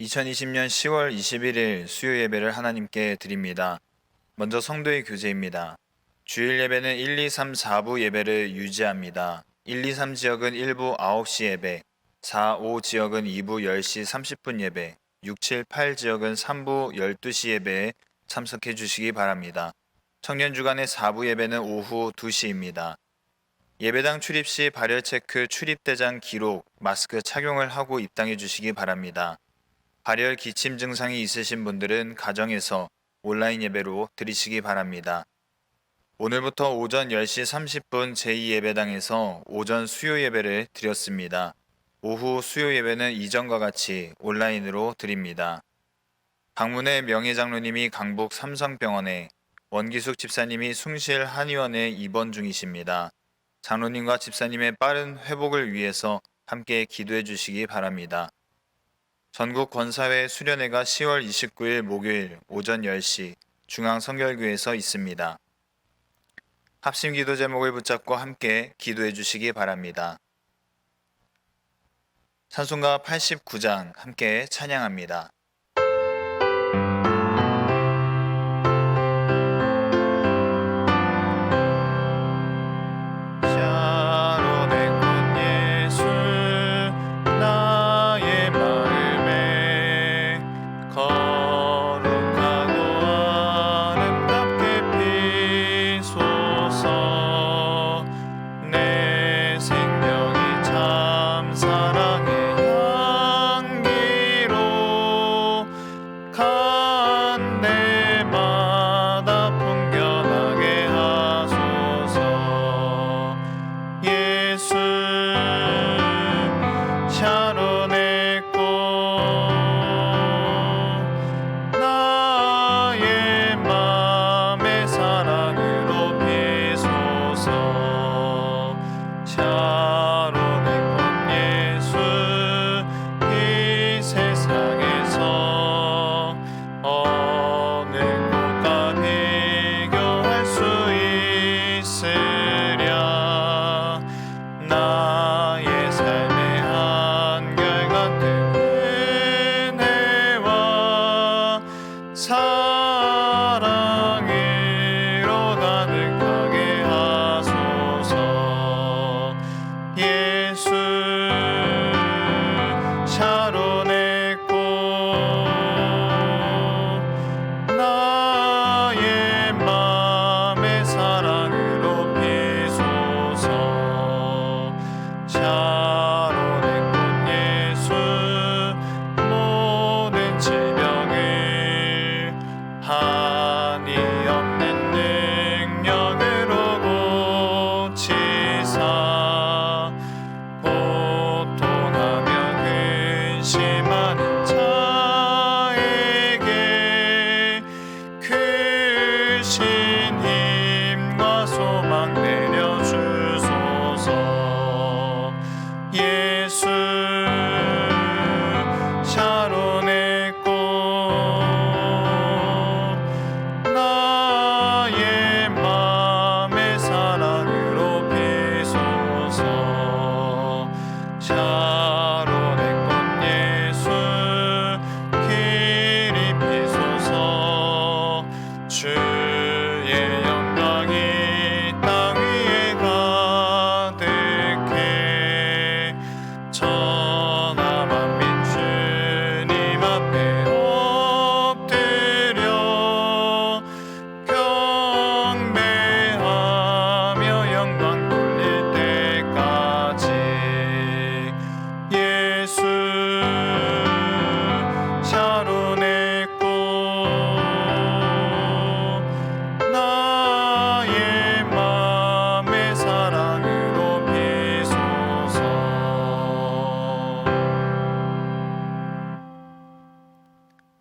2020년 10월 21일 수요 예배를 하나님께 드립니다. 먼저 성도의 교제입니다. 주일 예배는 1, 2, 3, 4부 예배를 유지합니다. 1, 2, 3 지역은 1부 9시 예배, 4, 5 지역은 2부 10시 30분 예배, 6, 7, 8 지역은 3부 12시 예배에 참석해 주시기 바랍니다. 청년 주간의 4부 예배는 오후 2시입니다. 예배당 출입 시 발열 체크, 출입대장 기록, 마스크 착용을 하고 입당해 주시기 바랍니다. 발열 기침 증상이 있으신 분들은 가정에서 온라인 예배로 드리시기 바랍니다. 오늘부터 오전 10시 30분 제2예배당에서 오전 수요 예배를 드렸습니다. 오후 수요 예배는 이전과 같이 온라인으로 드립니다. 방문의 명예장로님이 강북 삼성병원에, 원기숙 집사님이 숭실 한의원에 입원 중이십니다. 장로님과 집사님의 빠른 회복을 위해서 함께 기도해 주시기 바랍니다. 전국 권사회 수련회가 10월 29일 목요일 오전 10시 중앙성결교에서 있습니다. 합심 기도 제목을 붙잡고 함께 기도해 주시기 바랍니다. 찬송가 89장 함께 찬양합니다.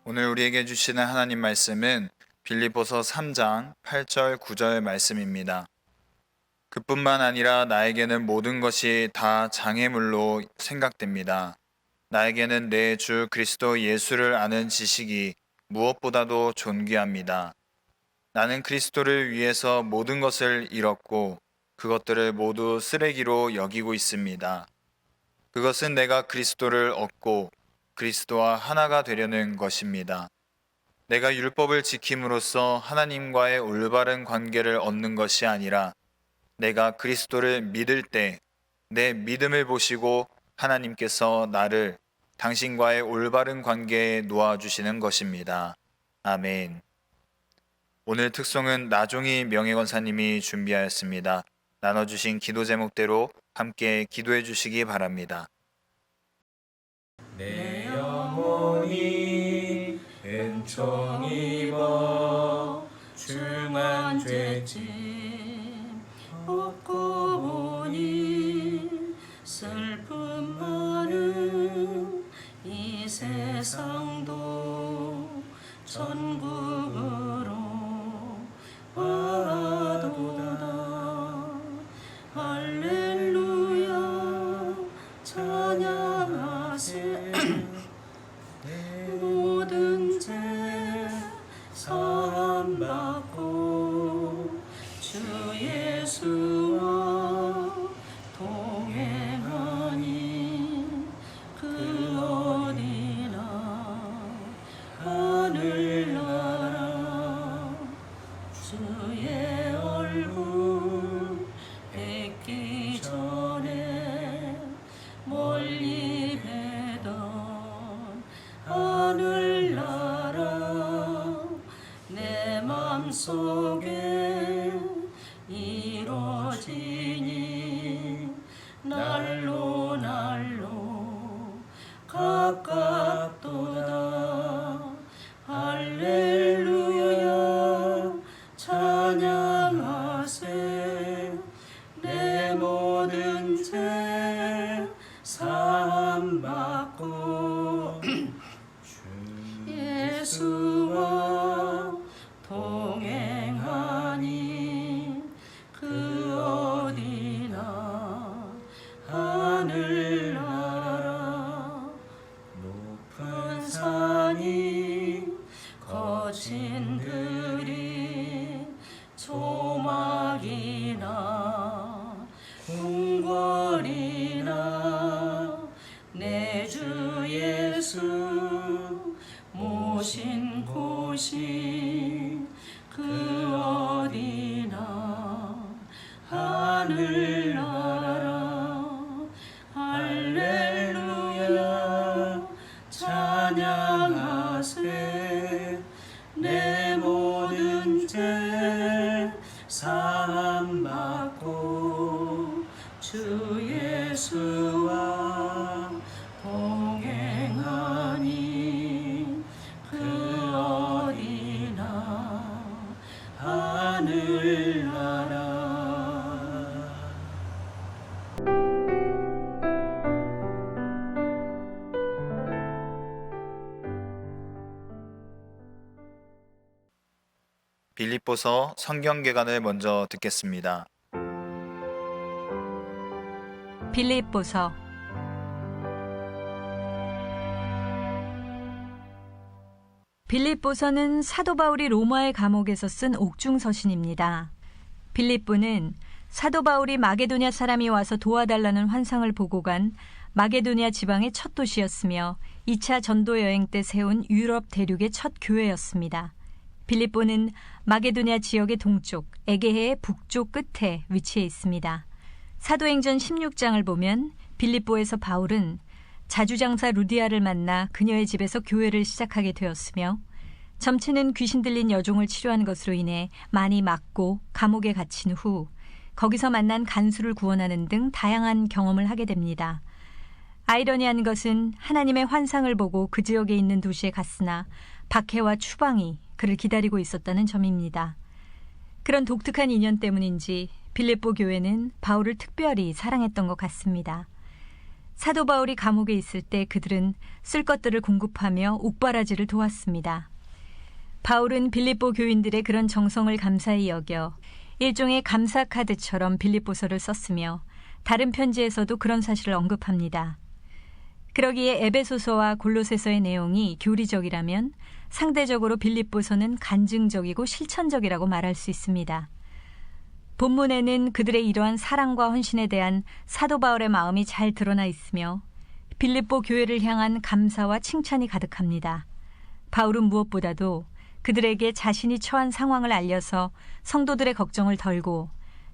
오늘 우리에게 주시는 하나님 말씀은 빌립보서 3장 8절 9절 말씀입니다. 그뿐만 아니라 나에게는 모든 것이 다 장애물로 생각됩니다. 나에게는 내 주 그리스도 예수를 아는 지식이 무엇보다도 존귀합니다. 나는 그리스도를 위해서 모든 것을 잃었고 그것들을 모두 쓰레기로 여기고 있습니다. 그것은 내가 그리스도를 얻고 그리스도와 하나가 되려는 것입니다. 내가 율법을 지킴으로써 하나님과의 올바른 관계를 얻는 것이 아니라 내가 그리스도를 믿을 때 내 믿음을 보시고 하나님께서 나를 당신과의 올바른 관계에 놓아주시는 것입니다. 아멘. 오늘 특송은 나종희 명예권사님이 준비하였습니다. 나눠주신 기도 제목대로 함께 기도해 주시기 바랍니다. 내 영혼이 은총입어 중한 죄짐 얻고 보니 슬픔 많은 이 세상도 천국으로 와도다. 할렐루야 찬양하세. 모든 죄 사함받고 주 예수와 동행하니 그 어디나 하늘나라 주의 얼굴 뵙기 전에 멀리 뵈던 하늘나라 내 맘속에 이루어지니 날로 날로 가깝도다. 할렐루야 찬양하세. 내 모든 죄 사함받고 예수와 동행하니 그 어디나 하늘나라. 높은 산이 거친 들이 조막이나 궁궐이나 내 주 예수 모신 곳이 그 어디나 하늘나라. 할렐루야 찬양하세. 내 모든 죄 사함받고 주 예수와 동행하니 그 어디나 하늘나라. 빌립보서 성경개관을 먼저 듣겠습니다. 빌립보서 빌립보서는 사도 바울이 로마의 감옥에서 쓴 옥중서신입니다. 빌립보는 사도 바울이 마게도냐 사람이 와서 도와달라는 환상을 보고 간 마게도냐 지방의 첫 도시였으며 2차 전도 여행 때 세운 유럽 대륙의 첫 교회였습니다. 빌립보는 마게도냐 지역의 동쪽, 에게해의 북쪽 끝에 위치해 있습니다. 사도행전 16장을 보면 빌립보에서 바울은 자주장사 루디아를 만나 그녀의 집에서 교회를 시작하게 되었으며 점치는 귀신 들린 여종을 치료한 것으로 인해 많이 맞고 감옥에 갇힌 후 거기서 만난 간수를 구원하는 등 다양한 경험을 하게 됩니다. 아이러니한 것은 하나님의 환상을 보고 그 지역에 있는 도시에 갔으나 박해와 추방이 그를 기다리고 있었다는 점입니다. 그런 독특한 인연 때문인지 빌립보 교회는 바울을 특별히 사랑했던 것 같습니다. 사도 바울이 감옥에 있을 때 그들은 쓸 것들을 공급하며 옥바라지를 도왔습니다. 바울은 빌립보 교인들의 그런 정성을 감사히 여겨 일종의 감사 카드처럼 빌립보서를 썼으며 다른 편지에서도 그런 사실을 언급합니다. 그러기에 에베소서와 골로새서의 내용이 교리적이라면 상대적으로 빌립보서는 간증적이고 실천적이라고 말할 수 있습니다. 본문에는 그들의 이러한 사랑과 헌신에 대한 사도 바울의 마음이 잘 드러나 있으며 빌립보 교회를 향한 감사와 칭찬이 가득합니다. 바울은 무엇보다도 그들에게 자신이 처한 상황을 알려서 성도들의 걱정을 덜고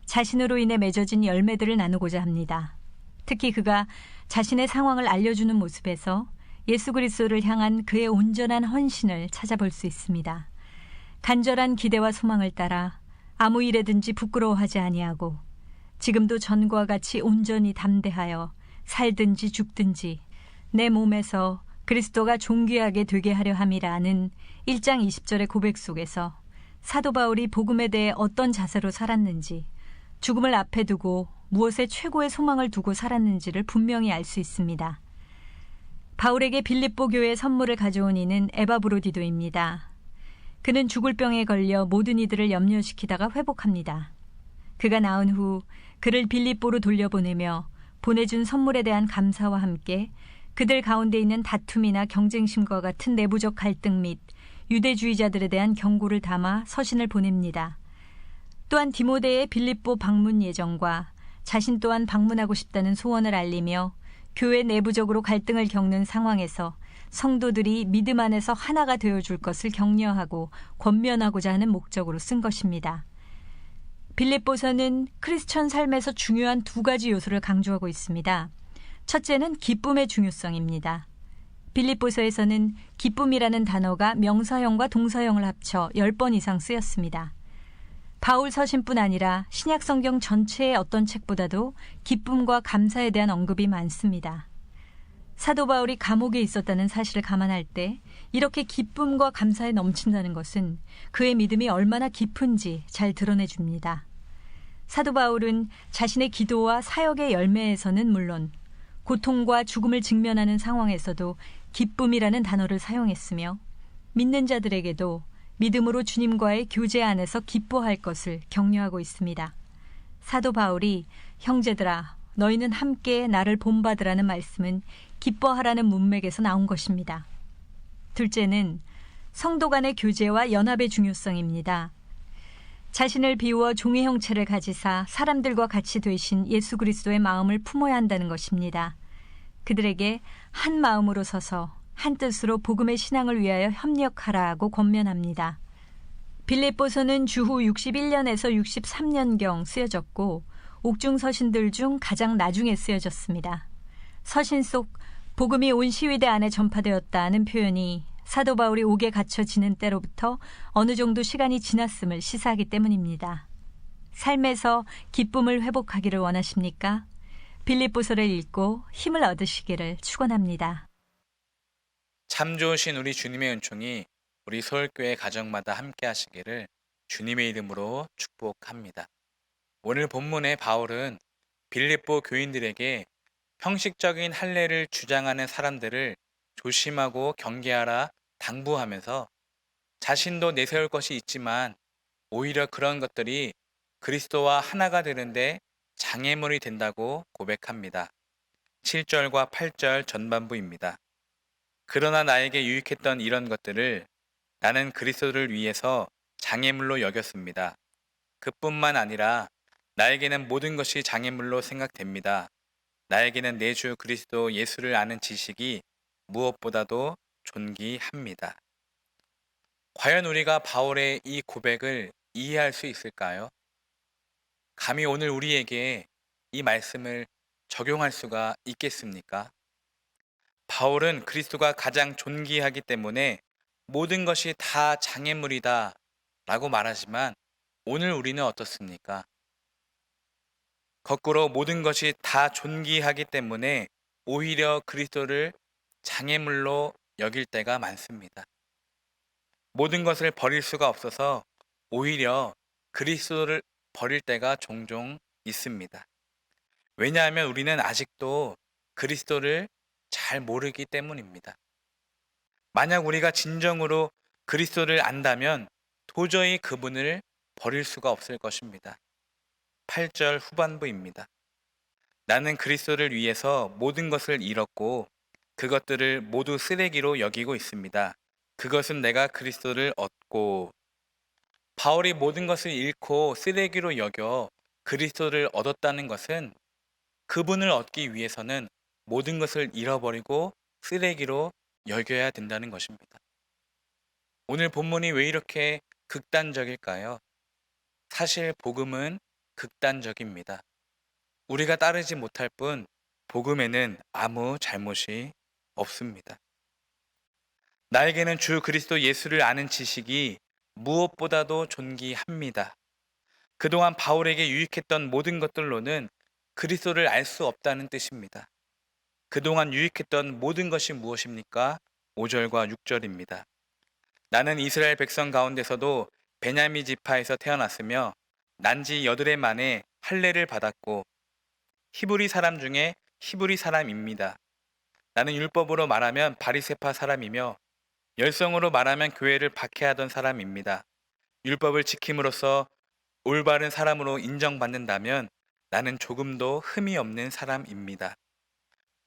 자신으로 인해 맺어진 열매들을 나누고자 합니다. 특히 그가 자신의 상황을 알려주는 모습에서 예수 그리스도를 향한 그의 온전한 헌신을 찾아볼 수 있습니다. 간절한 기대와 소망을 따라 아무 일에든지 부끄러워하지 아니하고 지금도 전과 같이 온전히 담대하여 살든지 죽든지 내 몸에서 그리스도가 존귀하게 되게 하려 함이라는 1장 20절의 고백 속에서 사도 바울이 복음에 대해 어떤 자세로 살았는지, 죽음을 앞에 두고 무엇에 최고의 소망을 두고 살았는지를 분명히 알 수 있습니다. 바울에게 빌립보 교회의 선물을 가져온 이는 에바브로디도입니다. 그는 죽을 병에 걸려 모든 이들을 염려시키다가 회복합니다. 그가 나은 후 그를 빌립보로 돌려보내며 보내준 선물에 대한 감사와 함께 그들 가운데 있는 다툼이나 경쟁심과 같은 내부적 갈등 및 유대주의자들에 대한 경고를 담아 서신을 보냅니다. 또한 디모데의 빌립보 방문 예정과 자신 또한 방문하고 싶다는 소원을 알리며 교회 내부적으로 갈등을 겪는 상황에서 성도들이 믿음 안에서 하나가 되어줄 것을 격려하고 권면하고자 하는 목적으로 쓴 것입니다. 빌립보서는 크리스천 삶에서 중요한 두 가지 요소를 강조하고 있습니다. 첫째는 기쁨의 중요성입니다. 빌립보서에서는 기쁨이라는 단어가 명사형과 동사형을 합쳐 10번 이상 쓰였습니다. 바울 서신뿐 아니라 신약 성경 전체의 어떤 책보다도 기쁨과 감사에 대한 언급이 많습니다. 사도 바울이 감옥에 있었다는 사실을 감안할 때 이렇게 기쁨과 감사에 넘친다는 것은 그의 믿음이 얼마나 깊은지 잘 드러내줍니다. 사도 바울은 자신의 기도와 사역의 열매에서는 물론 고통과 죽음을 직면하는 상황에서도 기쁨이라는 단어를 사용했으며 믿는 자들에게도 믿음으로 주님과의 교제 안에서 기뻐할 것을 격려하고 있습니다. 사도 바울이 형제들아 너희는 함께 나를 본받으라는 말씀은 기뻐하라는 문맥에서 나온 것입니다. 둘째는 성도 간의 교제와 연합의 중요성입니다. 자신을 비우어 종의 형체를 가지사 사람들과 같이 되신 예수 그리스도의 마음을 품어야 한다는 것입니다. 그들에게 한 마음으로 서서 한 뜻으로 복음의 신앙을 위하여 협력하라고 권면합니다. 빌립보서는 주후 61년에서 63년경 쓰여졌고 옥중 서신들 중 가장 나중에 쓰여졌습니다. 서신 속 복음이 온 시위대 안에 전파되었다는 표현이 사도 바울이 옥에 갇혀 지는 때로부터 어느 정도 시간이 지났음을 시사하기 때문입니다. 삶에서 기쁨을 회복하기를 원하십니까? 빌립보서를 읽고 힘을 얻으시기를 축원합니다. 참 좋으신 우리 주님의 은총이 우리 서울교회 가정마다 함께 하시기를 주님의 이름으로 축복합니다. 오늘 본문의 바울은 빌립보 교인들에게 형식적인 할례를 주장하는 사람들을 조심하고 경계하라 당부하면서 자신도 내세울 것이 있지만 오히려 그런 것들이 그리스도와 하나가 되는데 장애물이 된다고 고백합니다. 7절과 8절 전반부입니다. 그러나 나에게 유익했던 이런 것들을 나는 그리스도를 위해서 장애물로 여겼습니다. 그뿐만 아니라 나에게는 모든 것이 장애물로 생각됩니다. 나에게는 내 주 그리스도 예수를 아는 지식이 무엇보다도 존귀합니다. 과연 우리가 바울의 이 고백을 이해할 수 있을까요? 감히 오늘 우리에게 이 말씀을 적용할 수가 있겠습니까? 바울은 그리스도가 가장 존귀하기 때문에 모든 것이 다 장애물이다 라고 말하지만 오늘 우리는 어떻습니까? 거꾸로 모든 것이 다 존귀하기 때문에 오히려 그리스도를 장애물로 여길 때가 많습니다. 모든 것을 버릴 수가 없어서 오히려 그리스도를 버릴 때가 종종 있습니다. 왜냐하면 우리는 아직도 그리스도를 잘 모르기 때문입니다. 만약 우리가 진정으로 그리스도를 안다면 도저히 그분을 버릴 수가 없을 것입니다. 8절 후반부입니다. 나는 그리스도를 위해서 모든 것을 잃었고 그것들을 모두 쓰레기로 여기고 있습니다. 그것은 내가 그리스도를 얻고. 바울이 모든 것을 잃고 쓰레기로 여겨 그리스도를 얻었다는 것은 그분을 얻기 위해서는 모든 것을 잃어버리고 쓰레기로 여겨야 된다는 것입니다. 오늘 본문이 왜 이렇게 극단적일까요? 사실 복음은 극단적입니다. 우리가 따르지 못할 뿐 복음에는 아무 잘못이 없습니다. 나에게는 주 그리스도 예수를 아는 지식이 무엇보다도 존귀합니다. 그동안 바울에게 유익했던 모든 것들로는 그리스도를 알 수 없다는 뜻입니다. 그동안 유익했던 모든 것이 무엇입니까? 5절과 6절입니다. 나는 이스라엘 백성 가운데서도 베냐민 지파에서 태어났으며 난지 8해 만에 할례를 받았고 히브리 사람 중에 히브리 사람입니다. 나는 율법으로 말하면 바리새파 사람이며 열성으로 말하면 교회를 박해하던 사람입니다. 율법을 지킴으로써 올바른 사람으로 인정받는다면 나는 조금도 흠이 없는 사람입니다.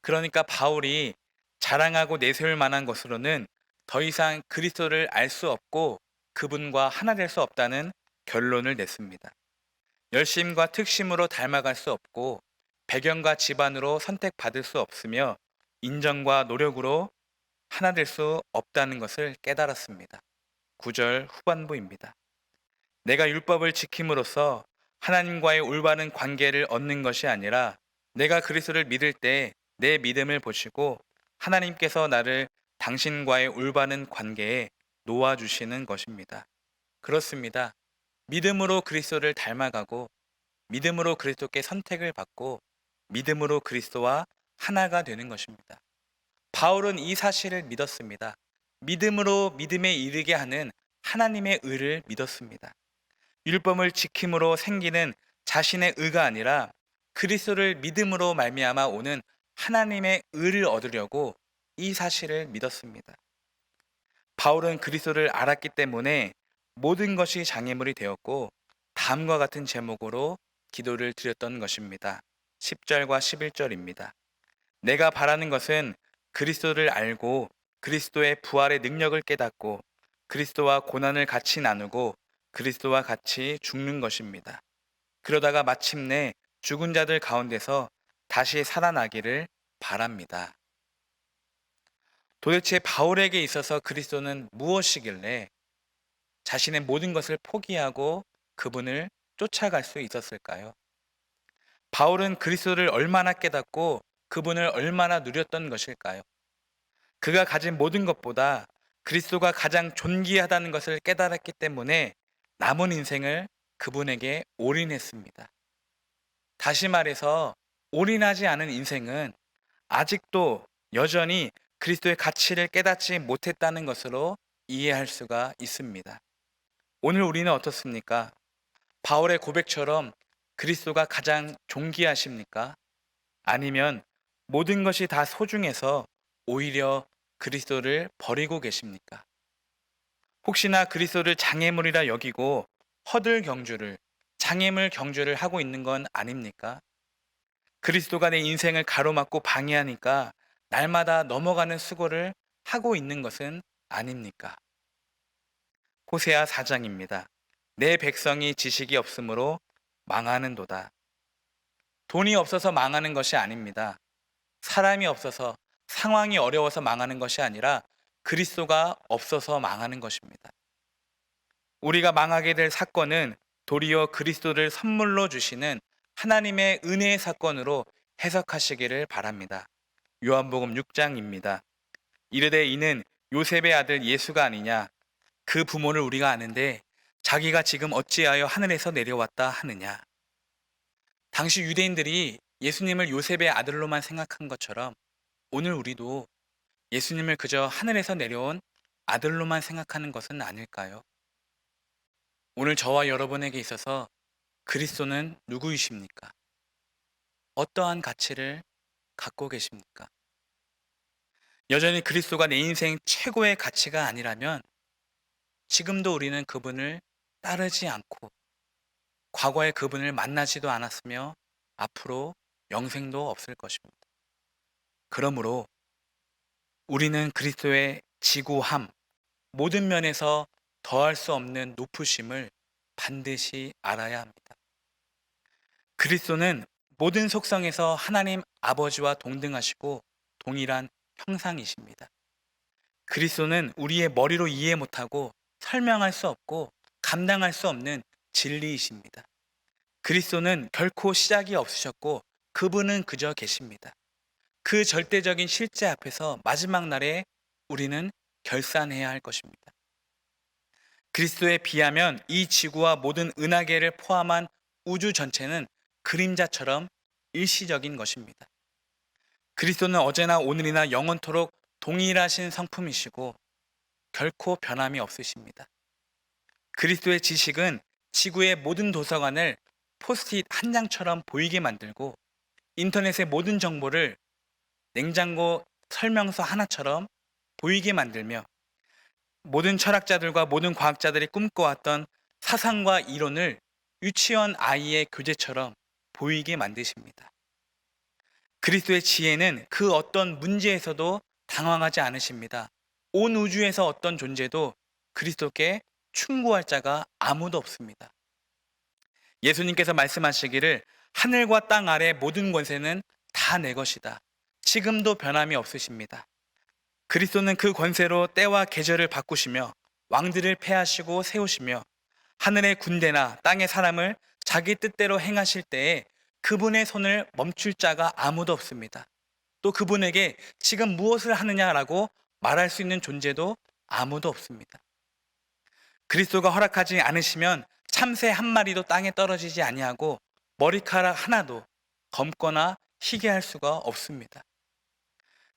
그러니까 바울이 자랑하고 내세울 만한 것으로는 더 이상 그리스도를 알 수 없고 그분과 하나 될 수 없다는 결론을 냈습니다. 열심과 특심으로 닮아갈 수 없고 배경과 집안으로 선택받을 수 없으며 인정과 노력으로 하나 될 수 없다는 것을 깨달았습니다. 9절 후반부입니다. 내가 율법을 지킴으로써 하나님과의 올바른 관계를 얻는 것이 아니라 내가 그리스도를 믿을 때 내 믿음을 보시고 하나님께서 나를 당신과의 올바른 관계에 놓아주시는 것입니다. 그렇습니다. 믿음으로 그리스도를 닮아가고 믿음으로 그리스도께 선택을 받고 믿음으로 그리스도와 하나가 되는 것입니다. 바울은 이 사실을 믿었습니다. 믿음으로 믿음에 이르게 하는 하나님의 의를 믿었습니다. 율법을 지킴으로 생기는 자신의 의가 아니라 그리스도를 믿음으로 말미암아 오는 하나님의 의를 얻으려고 이 사실을 믿었습니다. 바울은 그리스도를 알았기 때문에 모든 것이 장애물이 되었고 다음과 같은 제목으로 기도를 드렸던 것입니다. 10절과 11절입니다. 내가 바라는 것은 그리스도를 알고 그리스도의 부활의 능력을 깨닫고 그리스도와 고난을 같이 나누고 그리스도와 같이 죽는 것입니다. 그러다가 마침내 죽은 자들 가운데서 다시 살아나기를 바랍니다. 도대체 바울에게 있어서 그리스도는 무엇이길래 자신의 모든 것을 포기하고 그분을 쫓아갈 수 있었을까요? 바울은 그리스도를 얼마나 깨닫고 그분을 얼마나 누렸던 것일까요? 그가 가진 모든 것보다 그리스도가 가장 존귀하다는 것을 깨달았기 때문에 남은 인생을 그분에게 올인했습니다. 다시 말해서 올인하지 않은 인생은 아직도 여전히 그리스도의 가치를 깨닫지 못했다는 것으로 이해할 수가 있습니다. 오늘 우리는 어떻습니까? 바울의 고백처럼 그리스도가 가장 존귀하십니까? 아니면 모든 것이 다 소중해서 오히려 그리스도를 버리고 계십니까? 혹시나 그리스도를 장애물이라 여기고 허들 경주를, 장애물 경주를 하고 있는 건 아닙니까? 그리스도가 내 인생을 가로막고 방해하니까 날마다 넘어가는 수고를 하고 있는 것은 아닙니까? 호세아 4장입니다. 내 백성이 지식이 없으므로 망하는도다. 돈이 없어서 망하는 것이 아닙니다. 사람이 없어서, 상황이 어려워서 망하는 것이 아니라 그리스도가 없어서 망하는 것입니다. 우리가 망하게 될 사건은 도리어 그리스도를 선물로 주시는 하나님의 은혜의 사건으로 해석하시기를 바랍니다. 요한복음 6장입니다. 이르되 이는 요셉의 아들 예수가 아니냐? 그 부모를 우리가 아는데 자기가 지금 어찌하여 하늘에서 내려왔다 하느냐? 당시 유대인들이 예수님을 요셉의 아들로만 생각한 것처럼 오늘 우리도 예수님을 그저 하늘에서 내려온 아들로만 생각하는 것은 아닐까요? 오늘 저와 여러분에게 있어서 그리스도는 누구이십니까? 어떠한 가치를 갖고 계십니까? 여전히 그리스도가 내 인생 최고의 가치가 아니라면 지금도 우리는 그분을 따르지 않고 과거에 그분을 만나지도 않았으며 앞으로 영생도 없을 것입니다. 그러므로 우리는 그리스도의 지고함, 모든 면에서 더할 수 없는 높으심을 반드시 알아야 합니다. 그리스도는 모든 속성에서 하나님 아버지와 동등하시고 동일한 형상이십니다. 그리스도는 우리의 머리로 이해 못하고 설명할 수 없고 감당할 수 없는 진리이십니다. 그리스도는 결코 시작이 없으셨고 그분은 그저 계십니다. 그 절대적인 실제 앞에서 마지막 날에 우리는 결산해야 할 것입니다. 그리스도에 비하면 이 지구와 모든 은하계를 포함한 우주 전체는 그림자처럼 일시적인 것입니다. 그리스도는 어제나 오늘이나 영원토록 동일하신 성품이시고 결코 변함이 없으십니다. 그리스도의 지식은 지구의 모든 도서관을 포스트잇 한 장처럼 보이게 만들고 인터넷의 모든 정보를 냉장고 설명서 하나처럼 보이게 만들며 모든 철학자들과 모든 과학자들이 꿈꿔왔던 사상과 이론을 유치원 아이의 교재처럼 보이게 만드십니다. 그리스도의 지혜는 그 어떤 문제에서도 당황하지 않으십니다. 온 우주에서 어떤 존재도 그리스도께 충고할 자가 아무도 없습니다. 예수님께서 말씀하시기를 하늘과 땅 아래 모든 권세는 다 내 것이다. 지금도 변함이 없으십니다. 그리스도는 그 권세로 때와 계절을 바꾸시며 왕들을 패하시고 세우시며 하늘의 군대나 땅의 사람을 자기 뜻대로 행하실 때에 그분의 손을 멈출 자가 아무도 없습니다. 또 그분에게 지금 무엇을 하느냐라고 말할 수 있는 존재도 아무도 없습니다. 그리스도가 허락하지 않으시면 참새 한 마리도 땅에 떨어지지 아니하고 머리카락 하나도 검거나 희게 할 수가 없습니다.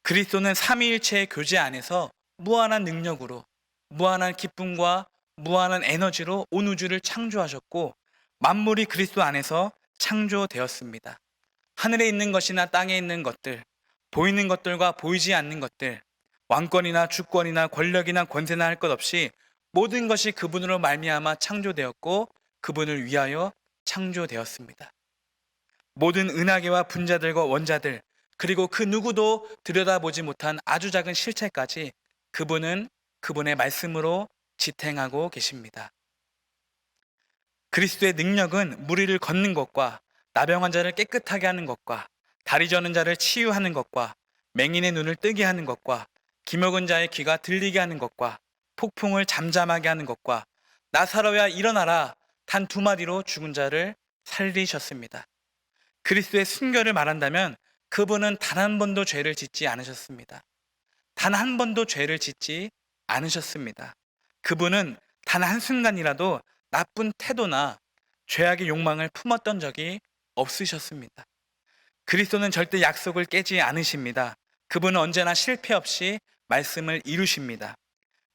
그리스도는 삼위일체의 교제 안에서 무한한 능력으로 무한한 기쁨과 무한한 에너지로 온 우주를 창조하셨고 만물이 그리스도 안에서 창조되었습니다. 하늘에 있는 것이나 땅에 있는 것들, 보이는 것들과 보이지 않는 것들, 왕권이나 주권이나 권력이나 권세나 할 것 없이 모든 것이 그분으로 말미암아 창조되었고 그분을 위하여 창조되었습니다. 모든 은하계와 분자들과 원자들, 그리고 그 누구도 들여다보지 못한 아주 작은 실체까지 그분은 그분의 말씀으로 지탱하고 계십니다. 그리스도의 능력은 무리를 걷는 것과 나병 환자를 깨끗하게 하는 것과 다리 저는 자를 치유하는 것과 맹인의 눈을 뜨게 하는 것과 기먹은 자의 귀가 들리게 하는 것과 폭풍을 잠잠하게 하는 것과 나사로야 일어나라 단 두 마디로 죽은 자를 살리셨습니다. 그리스도의 순결을 말한다면 그분은 단 한 번도 죄를 짓지 않으셨습니다. 단 한 번도 죄를 짓지 않으셨습니다. 그분은 단 한순간이라도 나쁜 태도나 죄악의 욕망을 품었던 적이 없으셨습니다. 그리스도는 절대 약속을 깨지 않으십니다. 그분은 언제나 실패 없이 말씀을 이루십니다.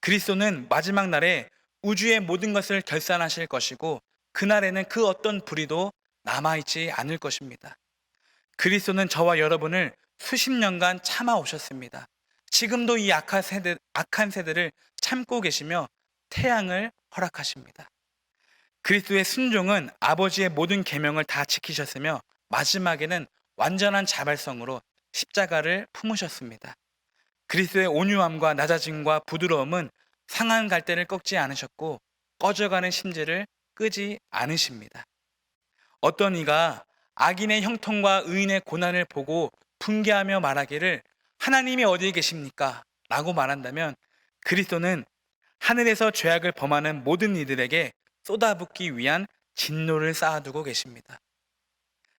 그리스도는 마지막 날에 우주의 모든 것을 결산하실 것이고 그날에는 그 어떤 불의도 남아있지 않을 것입니다. 그리스도는 저와 여러분을 수십 년간 참아오셨습니다. 지금도 이 악한 세대를 참고 계시며 태양을 허락하십니다. 그리스도의 순종은 아버지의 모든 계명을 다 지키셨으며 마지막에는 완전한 자발성으로 십자가를 품으셨습니다. 그리스도의 온유함과 낮아짐과 부드러움은 상한 갈대를 꺾지 않으셨고 꺼져가는 심지를 끄지 않으십니다. 어떤 이가 악인의 형통과 의인의 고난을 보고 분개하며 말하기를 하나님이 어디에 계십니까? 라고 말한다면 그리스도는 하늘에서 죄악을 범하는 모든 이들에게 쏟아붓기 위한 진노를 쌓아두고 계십니다.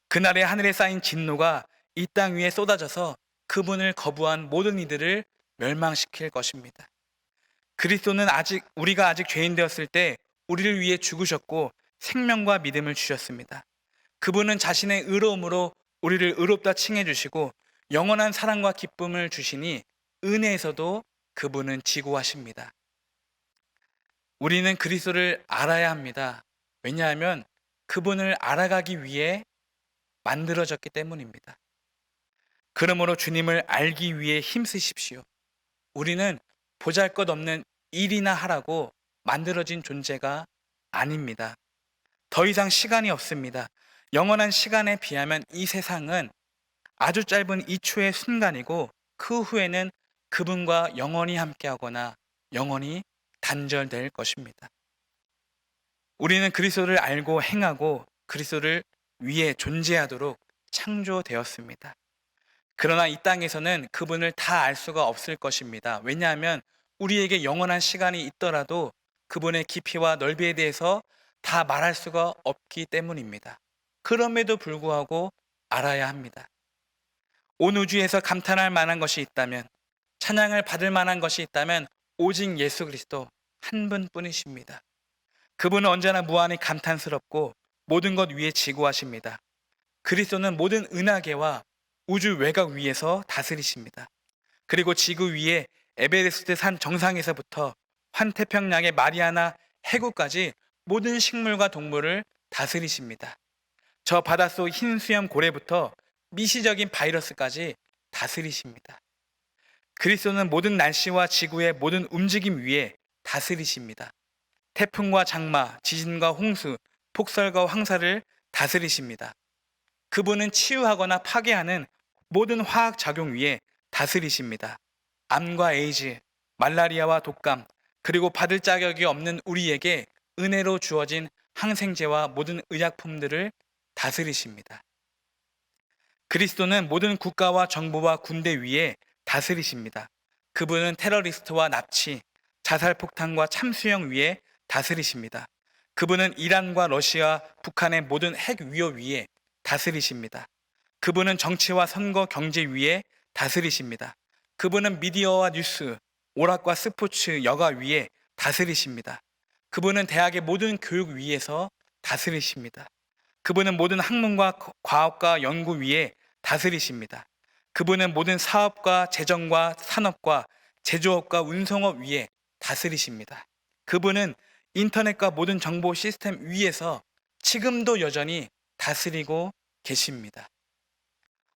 그날에 하늘에 쌓인 진노가 이 땅 위에 쏟아져서 그분을 거부한 모든 이들을 멸망시킬 것입니다. 그리스도는 우리가 아직 죄인 되었을 때 우리를 위해 죽으셨고 생명과 믿음을 주셨습니다. 그분은 자신의 의로움으로 우리를 의롭다 칭해 주시고 영원한 사랑과 기쁨을 주시니 은혜에서도 그분은 지구하십니다. 우리는 그리스도를 알아야 합니다. 왜냐하면 그분을 알아가기 위해 만들어졌기 때문입니다. 그러므로 주님을 알기 위해 힘쓰십시오. 우리는 보잘것없는 일이나 하라고 만들어진 존재가 아닙니다. 더 이상 시간이 없습니다. 영원한 시간에 비하면 이 세상은 아주 짧은 2초의 순간이고 그 후에는 그분과 영원히 함께하거나 영원히 단절될 것입니다. 우리는 그리스도를 알고 행하고 그리스도를 위해 존재하도록 창조되었습니다. 그러나 이 땅에서는 그분을 다 알 수가 없을 것입니다. 왜냐하면 우리에게 영원한 시간이 있더라도 그분의 깊이와 넓이에 대해서 다 말할 수가 없기 때문입니다. 그럼에도 불구하고 알아야 합니다. 온 우주에서 감탄할 만한 것이 있다면, 찬양을 받을 만한 것이 있다면 오직 예수 그리스도 한 분뿐이십니다. 그분은 언제나 무한히 감탄스럽고 모든 것 위에 지구하십니다. 그리스도는 모든 은하계와 우주 외곽 위에서 다스리십니다. 그리고 지구 위에 에베레스트 산 정상에서부터 환태평양의 마리아나 해구까지 모든 식물과 동물을 다스리십니다. 저 바닷속 흰 수염 고래부터 미시적인 바이러스까지 다스리십니다. 그리스도는 모든 날씨와 지구의 모든 움직임 위에 다스리십니다. 태풍과 장마, 지진과 홍수, 폭설과 황사를 다스리십니다. 그분은 치유하거나 파괴하는 모든 화학 작용 위에 다스리십니다. 암과 에이즈, 말라리아와 독감, 그리고 받을 자격이 없는 우리에게 은혜로 주어진 항생제와 모든 의약품들을 다스리십니다. 그리스도는 모든 국가와 정부와 군대 위에 다스리십니다. 그분은 테러리스트와 납치, 자살폭탄과 참수형 위에 다스리십니다. 그분은 이란과 러시아, 북한의 모든 핵 위협 위에 다스리십니다. 그분은 정치와 선거, 경제 위에 다스리십니다. 그분은 미디어와 뉴스, 오락과 스포츠, 여가 위에 다스리십니다. 그분은 대학의 모든 교육 위에서 다스리십니다. 그분은 모든 학문과 과학과 연구 위에 다스리십니다. 그분은 모든 사업과 재정과 산업과 제조업과 운송업 위에 다스리십니다. 그분은 인터넷과 모든 정보 시스템 위에서 지금도 여전히 다스리고 계십니다.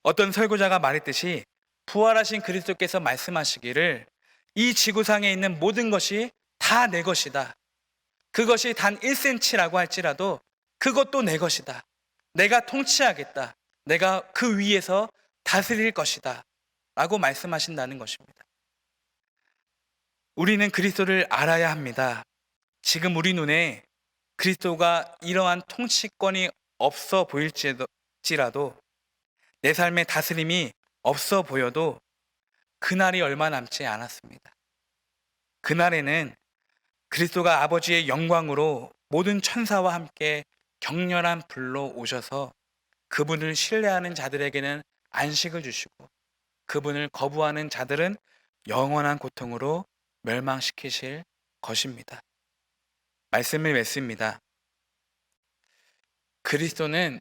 어떤 설교자가 말했듯이 부활하신 그리스도께서 말씀하시기를 이 지구상에 있는 모든 것이 다 내 것이다. 그것이 단 1cm라고 할지라도 그것도 내 것이다. 내가 통치하겠다. 내가 그 위에서 다스릴 것이다. 라고 말씀하신다는 것입니다. 우리는 그리스도를 알아야 합니다. 지금 우리 눈에 그리스도가 이러한 통치권이 없어 보일지라도 내 삶의 다스림이 없어 보여도 그날이 얼마 남지 않았습니다. 그날에는 그리스도가 아버지의 영광으로 모든 천사와 함께 격렬한 불로 오셔서 그분을 신뢰하는 자들에게는 안식을 주시고 그분을 거부하는 자들은 영원한 고통으로 멸망시키실 것입니다. 말씀을 맺습니다. 그리스도는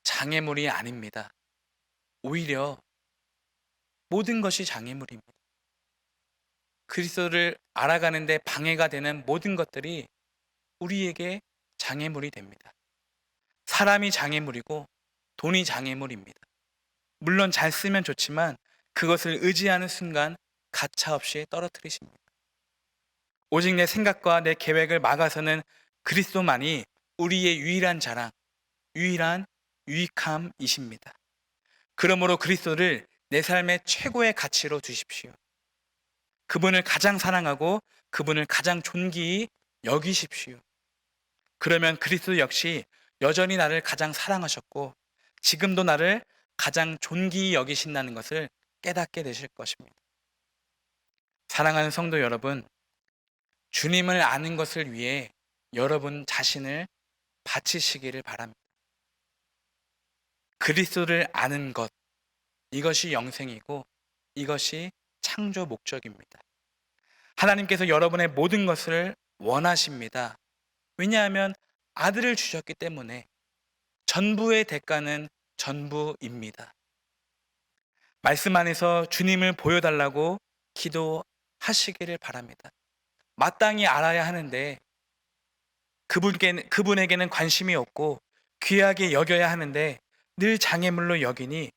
장애물이 아닙니다. 오히려 모든 것이 장애물입니다. 그리스도를 알아가는데 방해가 되는 모든 것들이 우리에게 장애물이 됩니다. 사람이 장애물이고 돈이 장애물입니다. 물론 잘 쓰면 좋지만 그것을 의지하는 순간 가차없이 떨어뜨리십니다. 오직 내 생각과 내 계획을 막아서는 그리스도만이 우리의 유일한 자랑, 유일한 유익함이십니다. 그러므로 그리스도를 내 삶의 최고의 가치로 두십시오. 그분을 가장 사랑하고 그분을 가장 존귀히 여기십시오. 그러면 그리스도 역시 여전히 나를 가장 사랑하셨고 지금도 나를 가장 존귀히 여기신다는 것을 깨닫게 되실 것입니다. 사랑하는 성도 여러분, 주님을 아는 것을 위해 여러분 자신을 바치시기를 바랍니다. 그리스도를 아는 것, 이것이 영생이고 이것이 창조 목적입니다. 하나님께서 여러분의 모든 것을 원하십니다. 왜냐하면 아들을 주셨기 때문에 전부의 대가는 전부입니다. 말씀 안에서 주님을 보여달라고 기도하시기를 바랍니다. 마땅히 알아야 하는데 그분에게는 관심이 없고 귀하게 여겨야 하는데 늘 장애물로 여기니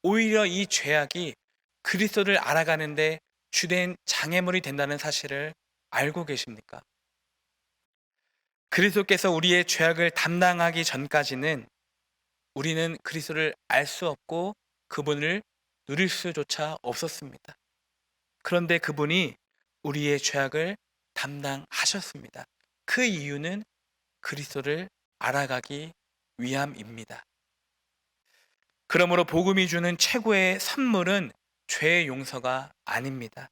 오히려 이 죄악이 그리스도를 알아가는데 주된 장애물이 된다는 사실을 알고 계십니까? 그리스도께서 우리의 죄악을 담당하기 전까지는 우리는 그리스도를 알 수 없고 그분을 누릴 수조차 없었습니다. 그런데 그분이 우리의 죄악을 담당하셨습니다. 그 이유는 그리스도를 알아가기 위함입니다. 그러므로 복음이 주는 최고의 선물은 죄의 용서가 아닙니다.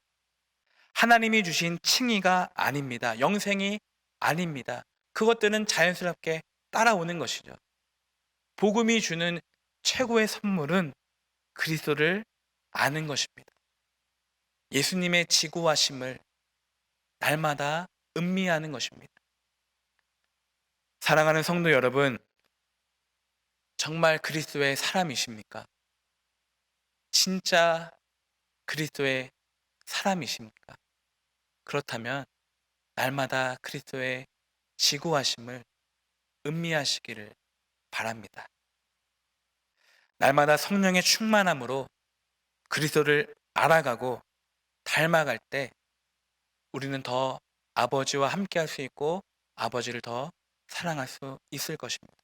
하나님이 주신 칭의가 아닙니다. 영생이 아닙니다. 그것들은 자연스럽게 따라오는 것이죠. 복음이 주는 최고의 선물은 그리스도를 아는 것입니다. 예수님의 지구하심을 날마다 음미하는 것입니다. 사랑하는 성도 여러분, 정말 그리스도의 사람이십니까? 진짜 그리스도의 사람이십니까? 그렇다면 날마다 그리스도의 지구하심을 음미하시기를 바랍니다. 날마다 성령의 충만함으로 그리스도를 알아가고 닮아갈 때 우리는 더 아버지와 함께 할 수 있고 아버지를 더 사랑할 수 있을 것입니다.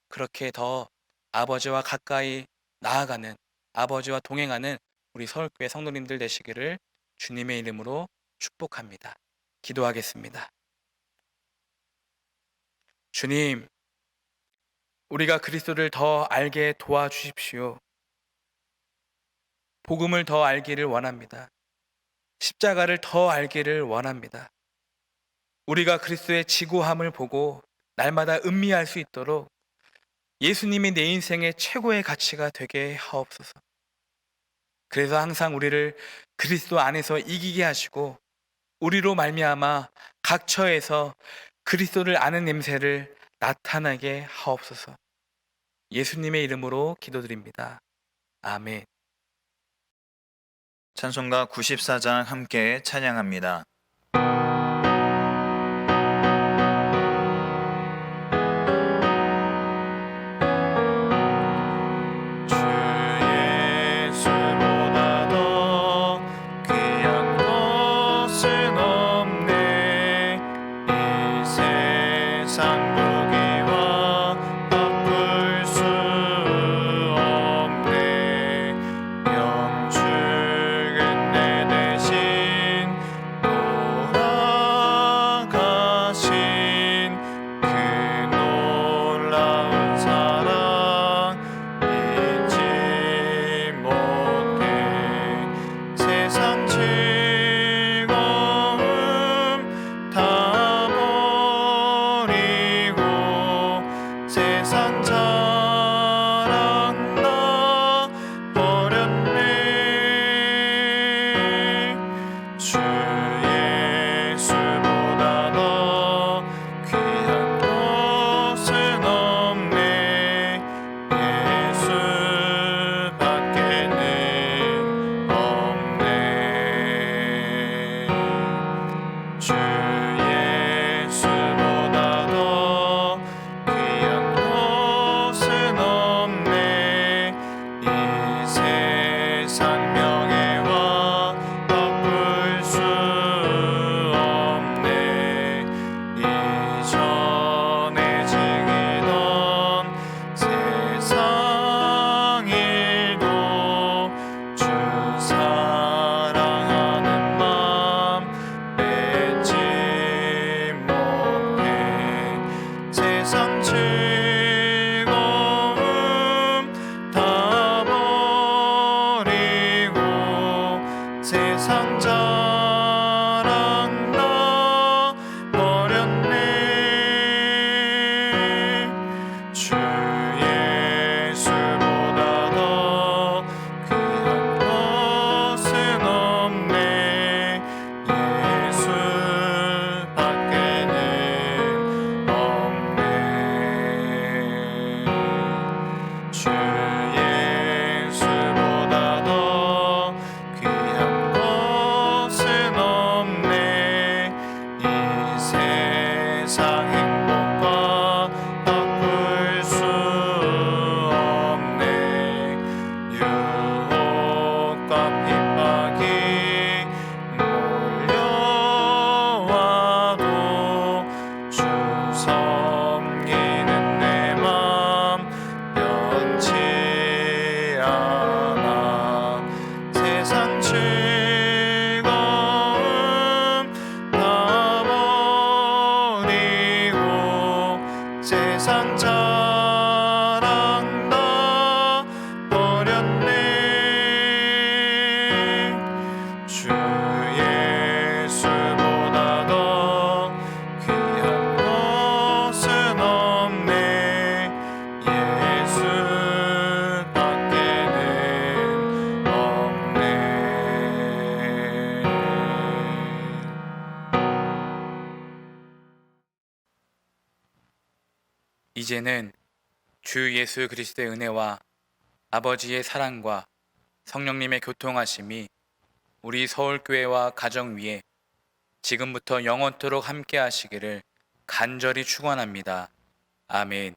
그렇게 더 아버지와 가까이 나아가는, 아버지와 동행하는 우리 서울교회 성도님들 되시기를 주님의 이름으로 축복합니다. 기도하겠습니다. 주님, 우리가 그리스도를 더 알게 도와주십시오. 복음을 더 알기를 원합니다. 십자가를 더 알기를 원합니다. 우리가 그리스도의 지구함을 보고 날마다 음미할 수 있도록 예수님이 내 인생의 최고의 가치가 되게 하옵소서. 그래서 항상 우리를 그리스도 안에서 이기게 하시고 우리로 말미암아 각 처에서 그리스도를 아는 냄새를 나타나게 하옵소서. 예수님의 이름으로 기도드립니다. 아멘. 찬송가 94장 함께 찬양합니다. 주 예수보다 더 귀한 것은 없네. 이 세상 무기와 바꿀 수 없네. 영축은 내 대신 돌아가신 그 놀라운 사랑 잊지 못해. 세상 즐거움 다 버리고 세상 자랑 다 버렸네. 주 예수보다 더 귀한 것은 없네. 예수밖에는 없네. 주 예수보다 더 귀한 것은 없네. 이 세상 명예와 바꿀 수 없네. 이전에 즐기던 세상 일도 주 사랑하는 맘 뺏지 못해. 세상 즐거움 다 버리고 세상 자랑 다 버렸네. 주 예수보다 더 귀한 것은 없네. 예수밖에는 없네. 주 예수보다 더 귀한 것은 없네. 이 세상 행복과 바꿀 수 없네. 유혹과 핍박이 몰려와도 주 섬기는 내 맘 변치 않아. 세상 즐거움 다 버리고 세상 자랑 다 이제는 주 예수 그리스도의 은혜와 아버지의 사랑과 성령님의 교통하심이 우리 서울교회와 가정 위에 지금부터 영원토록 함께 하시기를 간절히 축원합니다. 아멘.